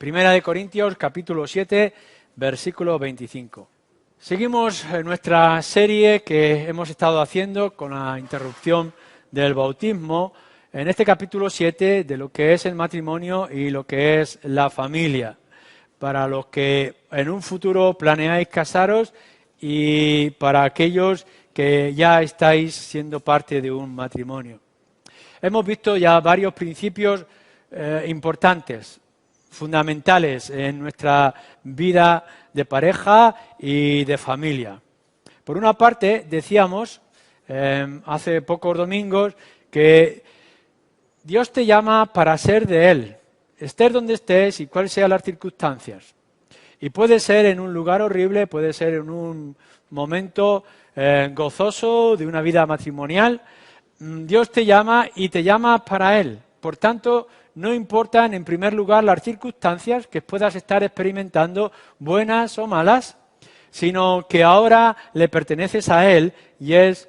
Primera de Corintios, capítulo 7, versículo 25. Seguimos nuestra serie que hemos estado haciendo con la interrupción del bautismo en este capítulo 7 de lo que es el matrimonio y lo que es la familia. Para los que en un futuro planeáis casaros y para aquellos que ya estáis siendo parte de un matrimonio. Hemos visto ya varios principios importantes, fundamentales en nuestra vida de pareja y de familia. Por una parte, decíamos hace pocos domingos que Dios te llama para ser de Él, estés donde estés y cuáles sean las circunstancias. Y puede ser en un lugar horrible, puede ser en un momento gozoso de una vida matrimonial. Dios te llama y te llama para Él. Por tanto, no importan en primer lugar las circunstancias que puedas estar experimentando, buenas o malas, sino que ahora le perteneces a Él y es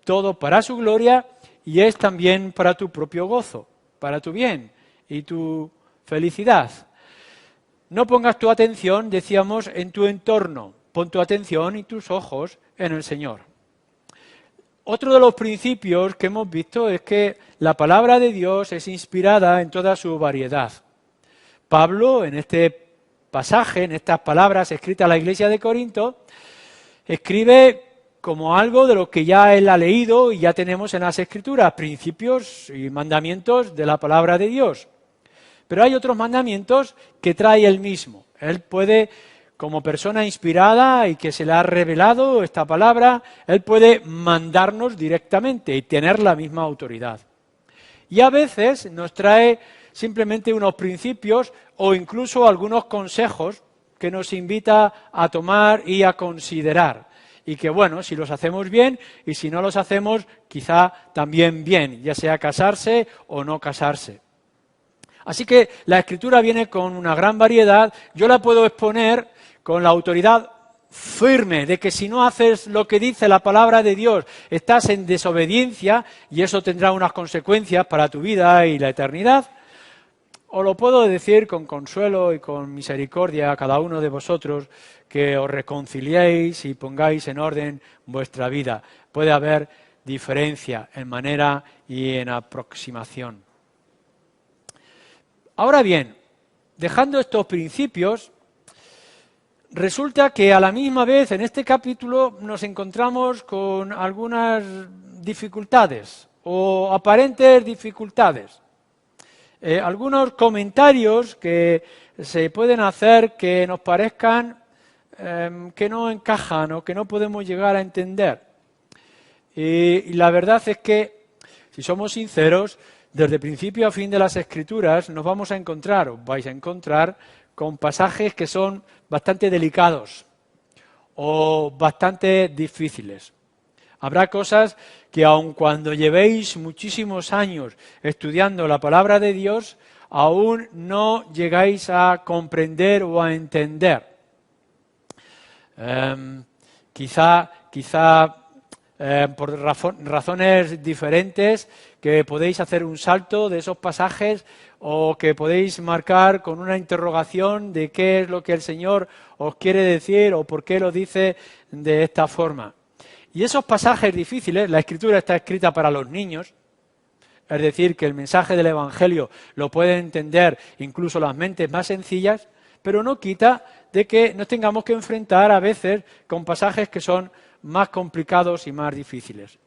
todo para su gloria y es también para tu propio gozo, para tu bien y tu felicidad. No pongas tu atención, decíamos, en tu entorno, pon tu atención y tus ojos en el Señor. Otro de los principios que hemos visto es que la palabra de Dios es inspirada en toda su variedad. Pablo, en este pasaje, en estas palabras escritas a la iglesia de Corinto, escribe como algo de lo que ya él ha leído y ya tenemos en las Escrituras, principios y mandamientos de la palabra de Dios. Pero hay otros mandamientos que trae él mismo. Él puede, como persona inspirada y que se le ha revelado esta palabra, él puede mandarnos directamente y tener la misma autoridad. Y a veces nos trae simplemente unos principios o incluso algunos consejos que nos invita a tomar y a considerar. Y que bueno, si los hacemos bien y si no los hacemos, quizá también bien, ya sea casarse o no casarse. Así que la Escritura viene con una gran variedad. Yo la puedo exponer con la autoridad firme de que si no haces lo que dice la palabra de Dios, estás en desobediencia y eso tendrá unas consecuencias para tu vida y la eternidad. O lo puedo decir con consuelo y con misericordia a cada uno de vosotros, que os reconciliéis y pongáis en orden vuestra vida. Puede haber diferencia en manera y en aproximación. Ahora bien, dejando estos principios, resulta que a la misma vez en este capítulo nos encontramos con algunas dificultades o aparentes dificultades. Algunos comentarios que se pueden hacer que nos parezcan que no encajan o que no podemos llegar a entender. Y la verdad es que, si somos sinceros, desde principio a fin de las Escrituras nos vamos a encontrar, os vais a encontrar, con pasajes que son bastante delicados o bastante difíciles. Habrá cosas que aun cuando llevéis muchísimos años estudiando la palabra de Dios, aún no llegáis a comprender o a entender. Quizá por razones diferentes que podéis hacer un salto de esos pasajes o que podéis marcar con una interrogación de qué es lo que el Señor os quiere decir o por qué lo dice de esta forma. Y esos pasajes difíciles, la Escritura está escrita para los niños, es decir, que el mensaje del Evangelio lo pueden entender incluso las mentes más sencillas, pero no quita de que nos tengamos que enfrentar a veces con pasajes que son más complicados y más difíciles.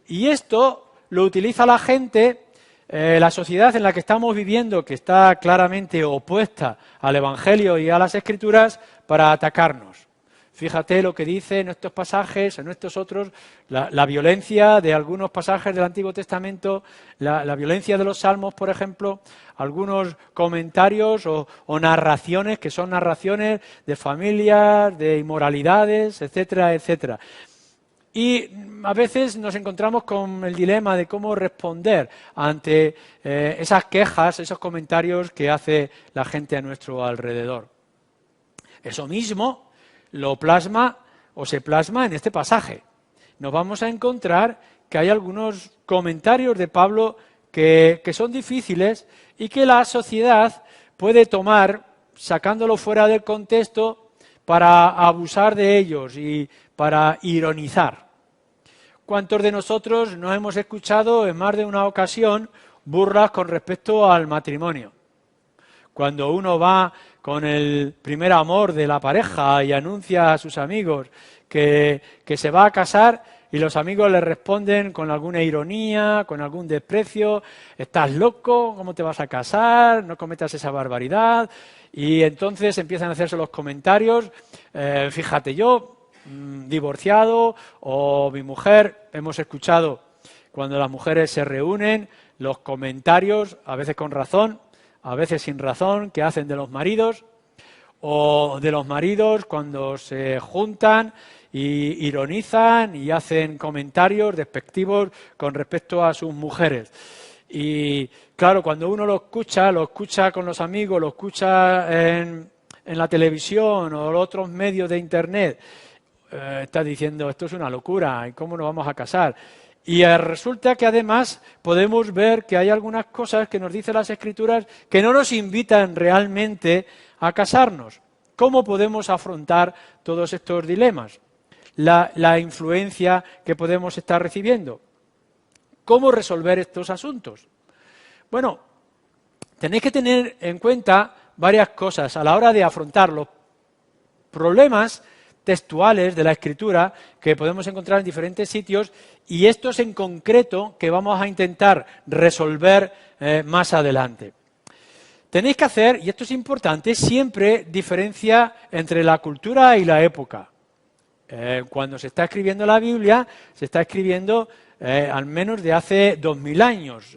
Y esto lo utiliza la gente, la sociedad en la que estamos viviendo, que está claramente opuesta al Evangelio y a las Escrituras, para atacarnos. Fíjate lo que dice en estos pasajes, en estos otros, la violencia de algunos pasajes del Antiguo Testamento, la violencia de los Salmos, por ejemplo, algunos comentarios o narraciones que son narraciones de familias, de inmoralidades, etcétera, etcétera. Y a veces nos encontramos con el dilema de cómo responder ante esas quejas, esos comentarios que hace la gente a nuestro alrededor. Eso mismo lo plasma o se plasma en este pasaje. Nos vamos a encontrar que hay algunos comentarios de Pablo que son difíciles y que la sociedad puede tomar, sacándolo fuera del contexto, para abusar de ellos y para ironizar. ¿Cuántos de nosotros no hemos escuchado en más de una ocasión burlas con respecto al matrimonio? Cuando uno va con el primer amor de la pareja y anuncia a sus amigos que se va a casar y los amigos le responden con alguna ironía, con algún desprecio: ¿estás loco? ¿Cómo te vas a casar? No cometas esa barbaridad. Y entonces empiezan a hacerse los comentarios: fíjate, yo, divorciado, o mi mujer. Hemos escuchado cuando las mujeres se reúnen los comentarios, a veces con razón, a veces sin razón, que hacen de los maridos, o de los maridos cuando se juntan y ironizan y hacen comentarios despectivos con respecto a sus mujeres. Y claro, cuando uno lo escucha con los amigos, lo escucha en la televisión o en otros medios de internet, está diciendo: esto es una locura, ¿y cómo nos vamos a casar? Y resulta que además podemos ver que hay algunas cosas que nos dicen las Escrituras que no nos invitan realmente a casarnos. ¿Cómo podemos afrontar todos estos dilemas? La influencia que podemos estar recibiendo. ¿Cómo resolver estos asuntos? Bueno, tenéis que tener en cuenta varias cosas a la hora de afrontar los problemas textuales de la Escritura que podemos encontrar en diferentes sitios, y estos en concreto que vamos a intentar resolver más adelante. Tenéis que hacer, y esto es importante, siempre diferencia entre la cultura y la época. Cuando se está escribiendo la Biblia, se está escribiendo al menos de hace 2000 años.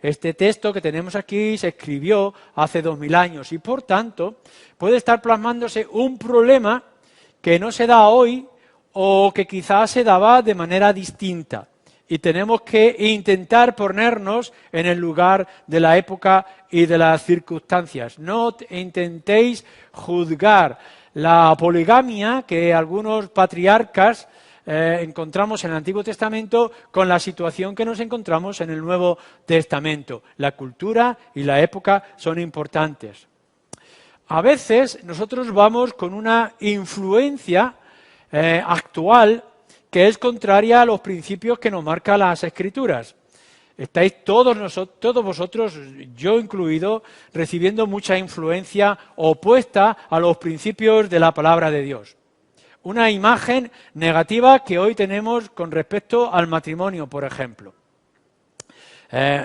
Este texto que tenemos aquí se escribió hace 2000 años y, por tanto, puede estar plasmándose un problema que no se da hoy o que quizás se daba de manera distinta. Y tenemos que intentar ponernos en el lugar de la época y de las circunstancias. No intentéis juzgar la poligamia que algunos patriarcas encontramos en el Antiguo Testamento con la situación que nos encontramos en el Nuevo Testamento. La cultura y la época son importantes. A veces nosotros vamos con una influencia actual que es contraria a los principios que nos marcan las Escrituras. Estáis todos vosotros, yo incluido, recibiendo mucha influencia opuesta a los principios de la palabra de Dios. Una imagen negativa que hoy tenemos con respecto al matrimonio, por ejemplo.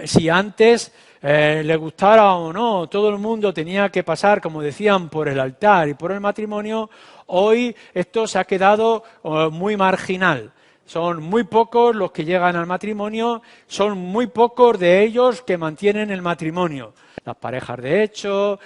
Si antes le gustara o no, todo el mundo tenía que pasar, como decían, por el altar y por el matrimonio, hoy esto se ha quedado muy marginal. Son muy pocos los que llegan al matrimonio, son muy pocos de ellos que mantienen el matrimonio. Las parejas de hecho,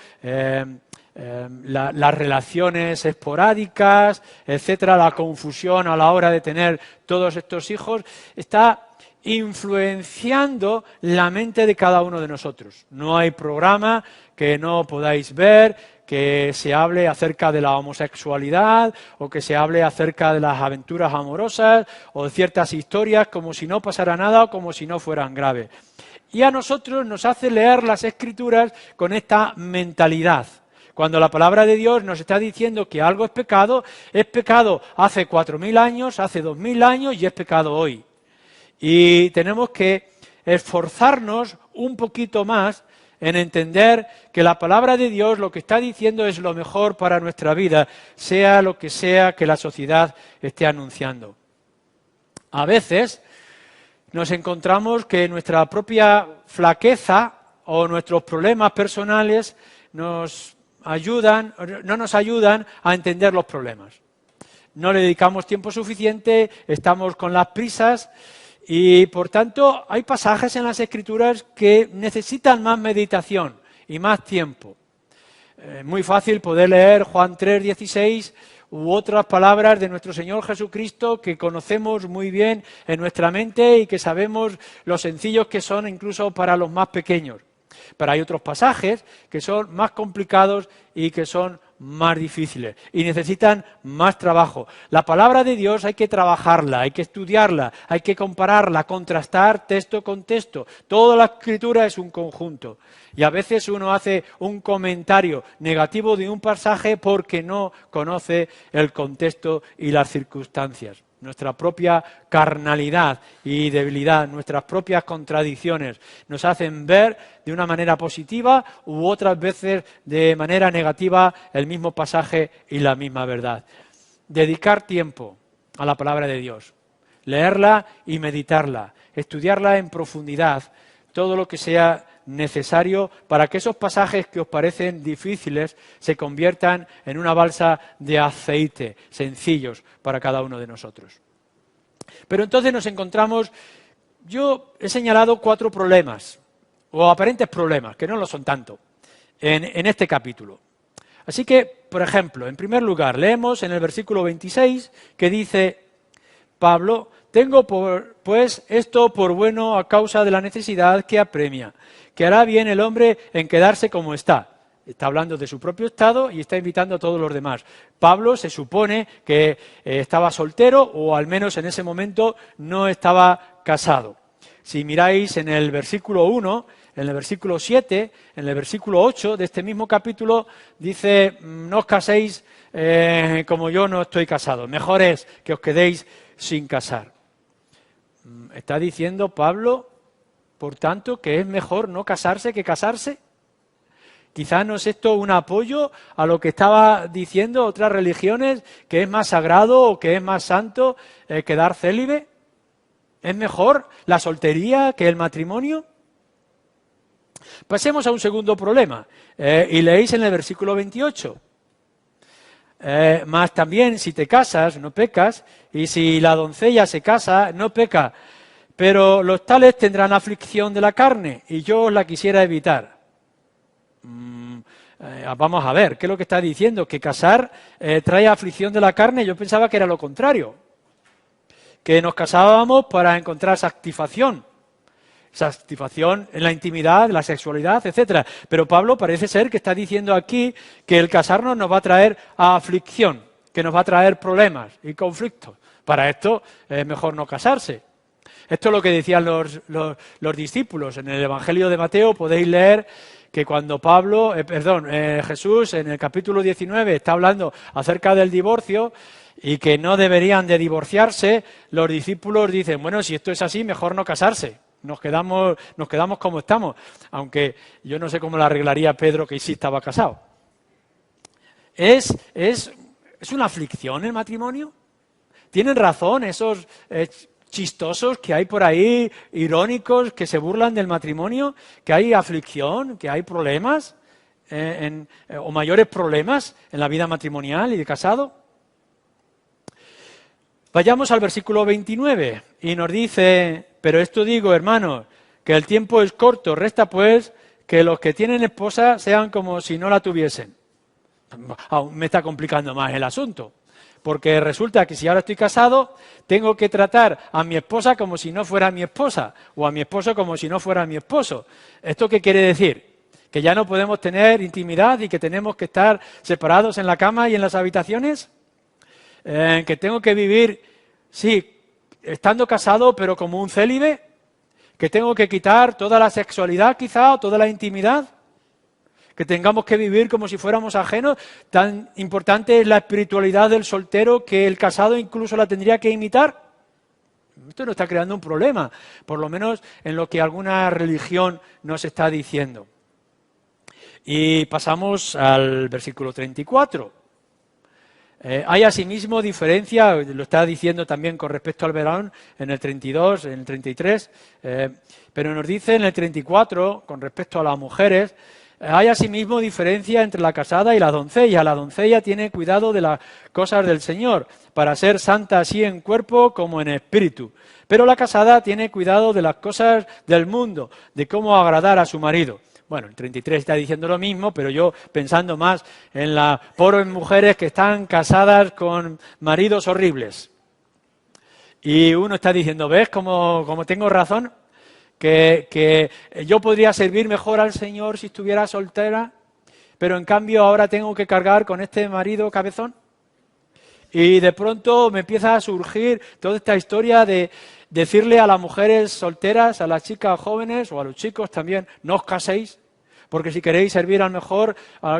las relaciones esporádicas, etcétera, la confusión a la hora de tener todos estos hijos, está influenciando la mente de cada uno de nosotros. No hay programa que no podáis ver, que se hable acerca de la homosexualidad o que se hable acerca de las aventuras amorosas o de ciertas historias como si no pasara nada o como si no fueran graves. Y a nosotros nos hace leer las Escrituras con esta mentalidad. Cuando la palabra de Dios nos está diciendo que algo es pecado hace 4000 años, hace 2000 años y es pecado hoy. Y tenemos que esforzarnos un poquito más en entender que la palabra de Dios lo que está diciendo es lo mejor para nuestra vida, sea lo que sea que la sociedad esté anunciando. A veces nos encontramos que nuestra propia flaqueza o nuestros problemas personales no nos ayudan a entender los problemas. No le dedicamos tiempo suficiente, estamos con las prisas. Y, por tanto, hay pasajes en las Escrituras que necesitan más meditación y más tiempo. Muy fácil poder leer Juan 3:16 u otras palabras de nuestro Señor Jesucristo que conocemos muy bien en nuestra mente y que sabemos lo sencillos que son incluso para los más pequeños. Pero hay otros pasajes que son más complicados y que son más difíciles y necesitan más trabajo. La palabra de Dios hay que trabajarla, hay que estudiarla, hay que compararla, contrastar texto con texto. Toda la escritura es un conjunto y a veces uno hace un comentario negativo de un pasaje porque no conoce el contexto y las circunstancias. Nuestra propia carnalidad y debilidad, nuestras propias contradicciones nos hacen ver de una manera positiva u otras veces de manera negativa el mismo pasaje y la misma verdad. Dedicar tiempo a la palabra de Dios, leerla y meditarla, estudiarla en profundidad, todo lo que sea necesario para que esos pasajes que os parecen difíciles se conviertan en una balsa de aceite, sencillos para cada uno de nosotros. Pero entonces nos encontramos, yo he señalado 4 problemas, o aparentes problemas, que no lo son tanto, en este capítulo. Así que, por ejemplo, en primer lugar, leemos en el versículo 26 que dice Pablo: tengo pues esto por bueno a causa de la necesidad que apremia, que hará bien el hombre en quedarse como está. Está hablando de su propio estado y está invitando a todos los demás. Pablo se supone que estaba soltero o al menos en ese momento no estaba casado. Si miráis en el versículo 1, en el versículo 7, en el versículo 8 de este mismo capítulo, dice: no os caséis como yo no estoy casado. Mejor es que os quedéis sin casar. ¿Está diciendo Pablo, por tanto, que es mejor no casarse que casarse? Quizás no es esto un apoyo a lo que estaba diciendo otras religiones, que es más sagrado o que es más santo quedar célibe. ¿Es mejor la soltería que el matrimonio? Pasemos a un segundo problema, y leéis en el versículo 28. Mas también si te casas, no pecas, y si la doncella se casa, no peca. Pero los tales tendrán aflicción de la carne, y yo os la quisiera evitar. Vamos a ver, ¿qué es lo que está diciendo? ¿Que casar trae aflicción de la carne? Yo pensaba que era lo contrario. Que nos casábamos para encontrar satisfacción en la intimidad, la sexualidad, etcétera. Pero Pablo parece ser que está diciendo aquí que el casarnos nos va a traer aflicción, que nos va a traer problemas y conflictos. Para esto es mejor no casarse. Esto es lo que decían los discípulos. En el Evangelio de Mateo podéis leer que cuando Jesús en el capítulo 19 está hablando acerca del divorcio y que no deberían de divorciarse, los discípulos dicen: bueno, si esto es así, mejor no casarse. Nos quedamos como estamos, aunque yo no sé cómo lo arreglaría Pedro, que sí estaba casado. ¿Es una aflicción el matrimonio? ¿Tienen razón esos chistosos que hay por ahí, irónicos, que se burlan del matrimonio, que hay aflicción, que hay problemas o mayores problemas en la vida matrimonial y de casado? Vayamos al versículo 29 y nos dice: pero esto digo, hermanos, que el tiempo es corto, resta pues que los que tienen esposa sean como si no la tuviesen. Aún me está complicando más el asunto, porque resulta que si ahora estoy casado, tengo que tratar a mi esposa como si no fuera mi esposa, o a mi esposo como si no fuera mi esposo. ¿Esto qué quiere decir? ¿Que ya no podemos tener intimidad y que tenemos que estar separados en la cama y en las habitaciones? ¿Que tengo que vivir, sí, estando casado, pero como un célibe? ¿Que tengo que quitar toda la sexualidad quizá, o toda la intimidad? ¿Que tengamos que vivir como si fuéramos ajenos? ¿Tan importante es la espiritualidad del soltero que el casado incluso la tendría que imitar? Esto nos está creando un problema, por lo menos en lo que alguna religión nos está diciendo. Y pasamos al versículo 34. Hay asimismo diferencia, lo está diciendo también con respecto al varón en el 32, en el 33, pero nos dice en el 34, con respecto a las mujeres, hay asimismo diferencia entre la casada y la doncella. La doncella tiene cuidado de las cosas del Señor, para ser santa así en cuerpo como en espíritu. Pero la casada tiene cuidado de las cosas del mundo, de cómo agradar a su marido. Bueno, el 33 está diciendo lo mismo, pero yo pensando más en las pobres mujeres que están casadas con maridos horribles. Y uno está diciendo: ¿ves cómo tengo razón? Que yo podría servir mejor al Señor si estuviera soltera. pero en cambio ahora tengo que cargar con este marido cabezón. Y de pronto me empieza a surgir toda esta historia de decirle a las mujeres solteras, a las chicas jóvenes o a los chicos también, no os caséis, porque si queréis servir al mejor,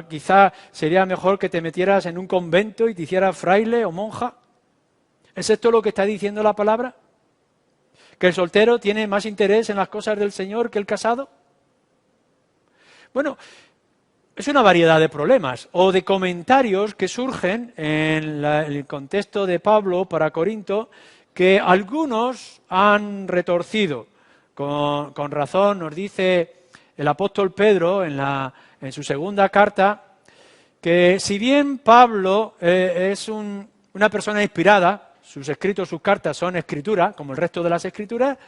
quizá sería mejor que te metieras en un convento y te hicieras fraile o monja. ¿Es esto lo que está diciendo la palabra? ¿Que el soltero tiene más interés en las cosas del Señor que el casado? Bueno, es una variedad de problemas o de comentarios que surgen en el contexto de Pablo para Corinto, que algunos han retorcido. Con razón nos dice el apóstol Pedro en su segunda carta, que si bien Pablo es una persona inspirada, sus escritos, sus cartas son escritura, como el resto de las escrituras,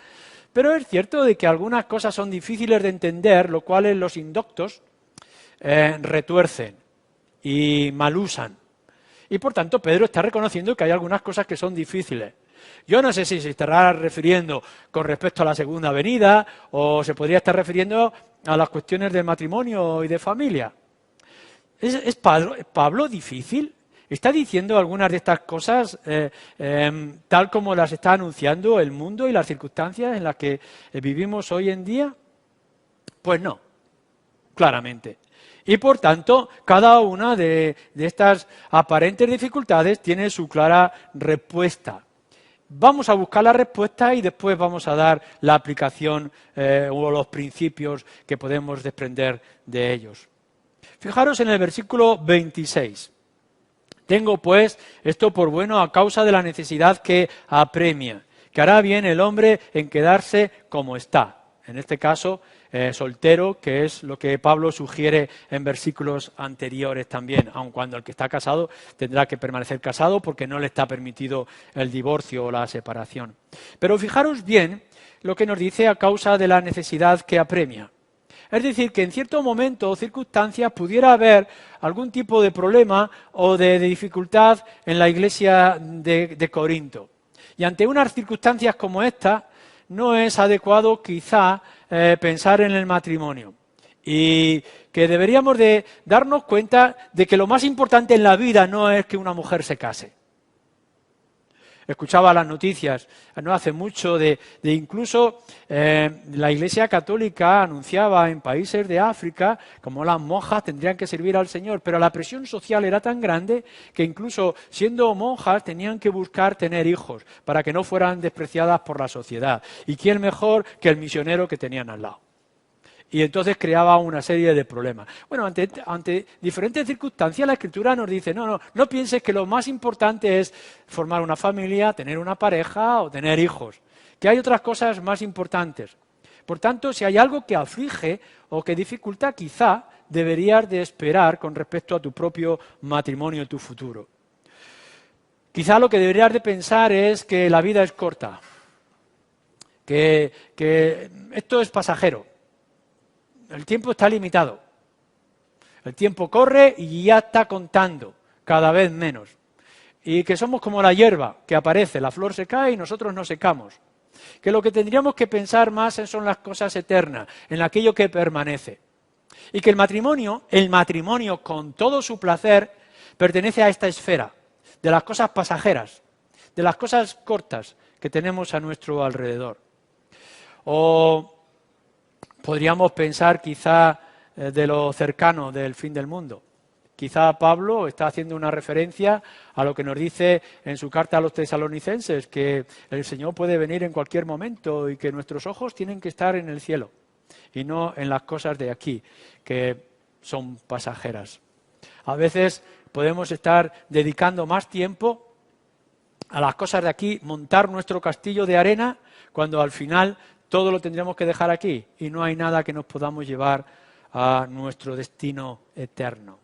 pero es cierto de que algunas cosas son difíciles de entender, lo cual los indoctos retuercen y malusan. Y por tanto Pedro está reconociendo que hay algunas cosas que son difíciles. Yo no sé si se estará refiriendo con respecto a la segunda venida o se podría estar refiriendo a las cuestiones del matrimonio y de familia. ¿Es Pablo difícil? ¿Está diciendo algunas de estas cosas tal como las está anunciando el mundo y las circunstancias en las que vivimos hoy en día? Pues no, claramente. Y por tanto, cada una de estas aparentes dificultades tiene su clara respuesta. Vamos a buscar la respuesta y después vamos a dar la aplicación o los principios que podemos desprender de ellos. Fijaros en el versículo 26. Tengo pues esto por bueno a causa de la necesidad que apremia, que hará bien el hombre en quedarse como está. En este caso, soltero, que es lo que Pablo sugiere en versículos anteriores también, aun cuando el que está casado tendrá que permanecer casado porque no le está permitido el divorcio o la separación. Pero fijaros bien lo que nos dice a causa de la necesidad que apremia. Es decir, que en cierto momento o circunstancias pudiera haber algún tipo de problema o de dificultad en la iglesia de Corinto. Y ante unas circunstancias como esta, no es adecuado quizá pensar en el matrimonio. Y que deberíamos de darnos cuenta de que lo más importante en la vida no es que una mujer se case. Escuchaba las noticias no hace mucho de incluso la Iglesia Católica anunciaba en países de África como las monjas tendrían que servir al Señor, pero la presión social era tan grande que incluso siendo monjas tenían que buscar tener hijos para que no fueran despreciadas por la sociedad. ¿Y quién mejor que el misionero que tenían al lado? Y entonces creaba una serie de problemas. Bueno, ante diferentes circunstancias la Escritura nos dice, no pienses que lo más importante es formar una familia, tener una pareja o tener hijos, que hay otras cosas más importantes. Por tanto, si hay algo que aflige o que dificulta, quizá deberías de esperar con respecto a tu propio matrimonio, tu futuro. Quizá lo que deberías de pensar es que la vida es corta, que esto es pasajero. El tiempo está limitado. El tiempo corre y ya está contando, cada vez menos. Y que somos como la hierba que aparece, la flor se cae y nosotros nos secamos. Que lo que tendríamos que pensar más son las cosas eternas, en aquello que permanece. Y que el matrimonio con todo su placer, pertenece a esta esfera, de las cosas pasajeras, de las cosas cortas que tenemos a nuestro alrededor. O podríamos pensar quizá de lo cercano del fin del mundo. Quizá Pablo está haciendo una referencia a lo que nos dice en su carta a los tesalonicenses, que el Señor puede venir en cualquier momento y que nuestros ojos tienen que estar en el cielo y no en las cosas de aquí, que son pasajeras. A veces podemos estar dedicando más tiempo a las cosas de aquí, montar nuestro castillo de arena, cuando al final todo lo tendremos que dejar aquí y no hay nada que nos podamos llevar a nuestro destino eterno.